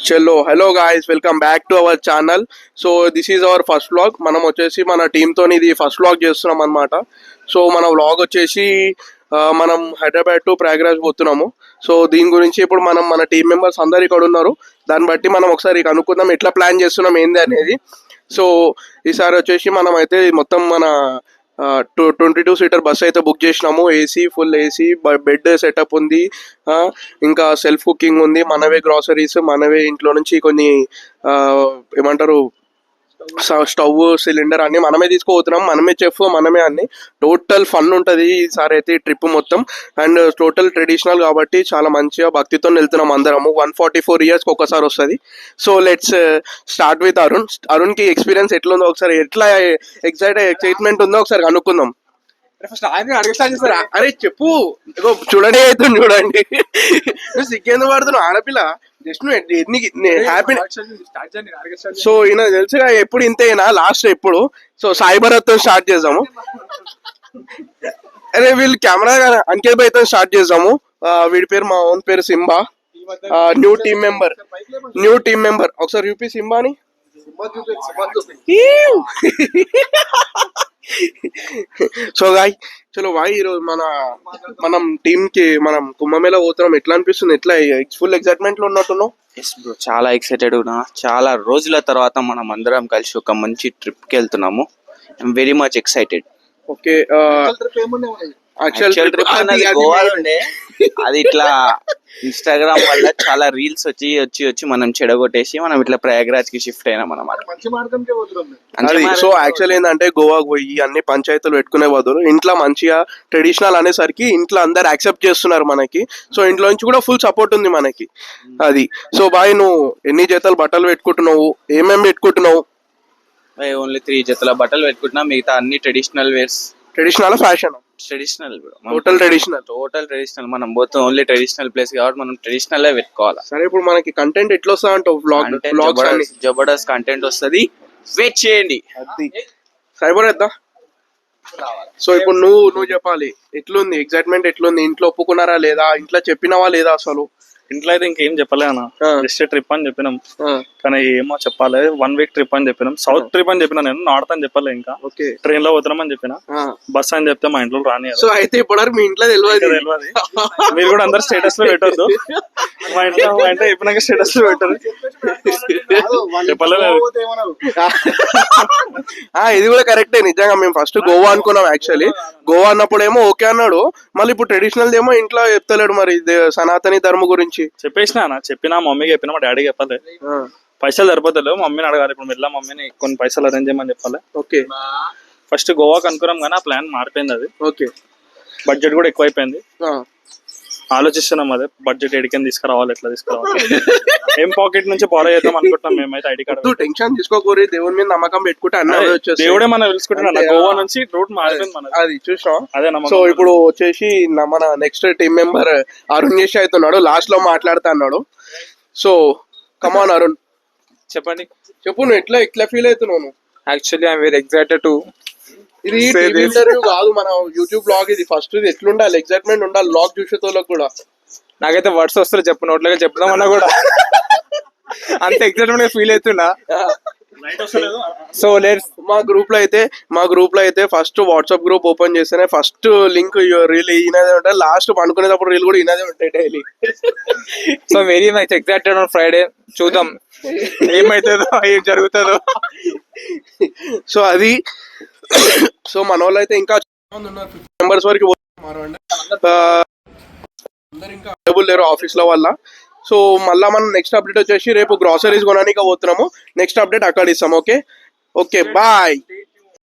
చలో hello guys, welcome back to our channel. So this is our first vlog. మనం వచ్చేసి మన టీంతో ఇది ఫస్ట్ వ్లాగ్ చేస్తున్నాం అనమాట. సో మన వ్లాగ్ వచ్చేసి మనం హైదరాబాద్ టు ప్రయాగ్రాజ్ పోతున్నాము. సో దీని గురించి ఇప్పుడు మన టీం మెంబర్స్ అందరు ఇక్కడ ఉన్నారు. దాన్ని బట్టి మనం ఒకసారి కనుక్కుందాం ఎట్లా ప్లాన్ చేస్తున్నాం ఏంది అనేది. సో ఈసారి వచ్చేసి మనం అయితే మొత్తం మన 22 సీటర్ బస్ అయితే బుక్ చేసినాము. AC, full AC, bed setup ఉంది, ఇంకా సెల్ఫ్ కుకింగ్ ఉంది, మనవే గ్రాసరీస్, మనవే ఇంట్లో నుంచి కొన్ని ఏమంటారు స్టవ్, సిలిండర్ అన్ని మనమే తీసుకుపోతున్నాం. మనమే చెఫ్, మనమే అన్ని. టోటల్ ఫన్ ఉంటుంది ఈసారి అయితే ట్రిప్ మొత్తం. అండ్ టోటల్ ట్రెడిషనల్ కాబట్టి చాలా మంచిగా భక్తితో వెళ్తున్నాం అందరము. 144 years ఒకసారి వస్తుంది. సో లెట్స్ స్టార్ట్ విత్ అరుణ్కి ఎక్స్పీరియన్స్ ఎట్లుందో ఒకసారి, ఎట్లా ఎక్సైట్మెంట్ ఉందో ఒకసారి కనుక్కుందాం. అరే చెప్పు, చూడండి అవుతుంది చూడండి. నువ్వు సిగ్గేందుకు పడుతున్నావు? ఆడపిల్ల జస్ట్ హ్యాపీ. సో ఈయన తెలుసుగా ఎప్పుడు ఇంతేనా, లాస్ట్ ఎప్పుడు. సో సాయి భరత్ తో స్టార్ట్ చేద్దాము. అరే వీళ్ళు కెమెరా అంకిత్ భాయ్ తో స్టార్ట్ చేద్దాము. వీడి పేరు, మా ఓన్ పేరు సింబా. న్యూ టీమ్ మెంబర్ ఒకసారి యూపీ సింబాని. సో గాయ్ చలో భాయ్, ఈరోజు మనం టీమ్ కి మనం కుంభమేళా పోతున్నాం. ఎట్లా అనిపిస్తుంది? ఎట్లా ఫుల్ ఎక్సైట్మెంట్ లో ఉన్నట్టున్నావు? చాలా ఎక్సైటెడ్ ఉన్నా. చాలా రోజుల తర్వాత మనం అందరం కలిసి ఒక మంచి ట్రిప్ కి వెళ్తున్నాము. I'm very much excited. Okay, actual trip అనేది గోవాలో ఉండే, అది ఇట్లా ఇన్స్టాగ్రామ్ వల్ల చాలా రీల్స్ వచ్చి మనం చెడగొట్టేసి మనం ఇట్లా ప్రయాగ్రాజ్ కి షిఫ్ట్ అయినాం అన్నమాట. సో యాక్చువల్ ఏంటంటే గోవాకు పోయి అన్ని పంచాయతీలు పెట్టుకునే బదులు ఇంట్లో మంచిగా ట్రెడిషనల్ అనేసరికి ఇంట్లో అందరు యాక్సెప్ట్ చేస్తున్నారు మనకి. సో ఇంట్లో నుంచి కూడా ఫుల్ సపోర్ట్ ఉంది మనకి. అది సో బాయ్, నువ్వు ఎన్ని జతలు బట్టలు పెట్టుకుంటున్నావు? ఏమేమి పెట్టుకుంటున్నావు? ఓన్లీ 3 జతల బట్టలు పెట్టుకుంటున్నా. మిగతా అన్ని traditional wears. Traditional fashion? Traditional, total traditional. మనం పోతే ఓన్లీ ట్రెడిషనల్ ప్లేస్ కాబట్టి మనం ట్రెడిషనల్ పెట్టుకోవాలి. సరే, ఇప్పుడు మనకి కంటెంట్ ఎట్లా వస్తా అంటావు? జబర్దస్త్ కంటెంట్ వస్తుంది, వెయిట్ చేయండి. అది సైబర్ వేద్దాం. సో ఇప్పుడు నువ్వు చెప్పాలి, ఎట్లుంది ఎక్సైట్మెంట్? ఎట్లుంది? ఇంట్లో ఒప్పుకున్నారా లేదా? ఇంట్లో చెప్పినావా లేదా? అసలు ఇంట్లో అయితే ఇంకేం చెప్పలే అన్న, జస్ట్ ట్రిప్ అని చెప్పినాం. కానీ ఏమో చెప్పాలి, 1 week ట్రిప్ అని చెప్పినాం. సౌత్ ట్రిప్ అని చెప్పినా, నేను నార్త్ అని చెప్పలే. ఇంకా ట్రైన్ లో పోతున్నాం అని చెప్పిన, బస్ అని చెప్తే మా ఇంట్లో రాని. సో అయితే ఇప్పుడు మీ ఇంట్లో తెలియదు. మీరు కూడా అందరు స్టేటస్ లో పెట్టొద్దు. మా ఇంట్లో చెప్పినాక స్టేటస్ లో పెట్టరు. చెప్పలేదు. ఇది కూడా కరెక్టే నిజంగా. మేము ఫస్ట్ గోవా అనుకున్నాం. యాక్చువల్లీ గోవా అన్నప్పుడేమో ఓకే అన్నాడు, మళ్ళీ ఇప్పుడు ట్రెడిషనల్ ఏమో ఇంట్లో చెప్తలేడు. మరి సనాతని ధర్మ గురించి చెప్పినా మమ్మీకి చెప్పినా, మా డాడీకి చెప్పాలి. పైసలు సరిపోతలేవు, మమ్మీని అడగాలి. ఇప్పుడు మెల్ల మమ్మీని కొన్ని పైసలు అరేంజ్ చేయమని చెప్పాలి. ఓకే, ఫస్ట్ గోవాకి అనుకున్నాం కానీ ఆ ప్లాన్ మారిపోయింది. అది ఓకే, బడ్జెట్ కూడా ఎక్కువైపోయింది. ఆలోచిస్తున్నాం అదే బడ్జెట్ ఎడికని తీసుకురావాలి, ఎట్లా తీసుకురావాలి. ఏం పాకెట్ నుంచి బారో చేద్దాం అనుకుంటాం మేమైతే. ఐడి కార్డు టెన్షన్ తీసుకోకూరి, దేవుని మీద నమ్మకం పెట్టుకుంటే అన్న దేవుడే మనం తెలుసుకుంటున్నా. గోవా నుంచి రూట్ మారిపోయింది మనది, అది చూసాం. అదే. సో ఇప్పుడు వచ్చేసి మన నెక్స్ట్ టీమ్ మెంబర్ అరుణ్ చేసి అవుతున్నాడు, లాస్ట్ లో మాట్లాడుతా అన్నాడు. సో కమాన్ అరుణ్, చెప్పు నువ్వు ఎట్లా ఫీల్ అవుతున్నావు? Actually I'm very excited to. ఇది ఇంటర్వ్యూ కాదు, మన యూట్యూబ్ బ్లాగ్. ఇది ఫస్ట్ ఇది ఎట్లుండాలి, ఎక్సైట్మెంట్ ఉండాలి బ్లాగ్ చూసేటోళ్ళకి కూడా. నాకైతే వర్డ్స్ వస్తారు చెప్పు, నోట్లుగా చెప్దామన్నా కూడా అంత ఎక్సైట్మెంట్ ఫీల్ అవుతున్నా. So let's. మా గ్రూప్ లో అయితే ఫస్ట్ వాట్సాప్ గ్రూప్ ఓపెన్ చేస్తేనే ఫస్ట్ లింక్ రీల్ ఈయనదే ఉంటాయి, లాస్ట్ అనుకునేటప్పుడు రీల్ కూడా ఈయనదే ఉంటాయి daily. So very much excited on Friday. చూద్దాం ఏమైతుందో, ఏం జరుగుతుందో. సో అది. సో మన వాళ్ళు అయితే ఇంకా మెంబర్స్ వరకు అందరు ఇంకా అవైలబుల్ లేరు ఆఫీస్ లో వల్ల. సో మళ్ళీ మనం నెక్స్ట్ అప్డేట్ వచ్చేసి రేపు గ్రాసరీస్ కొనడానికి పోతున్నాము. నెక్స్ట్ అప్డేట్ అక్కడ ఇస్తాం. Okay, bye.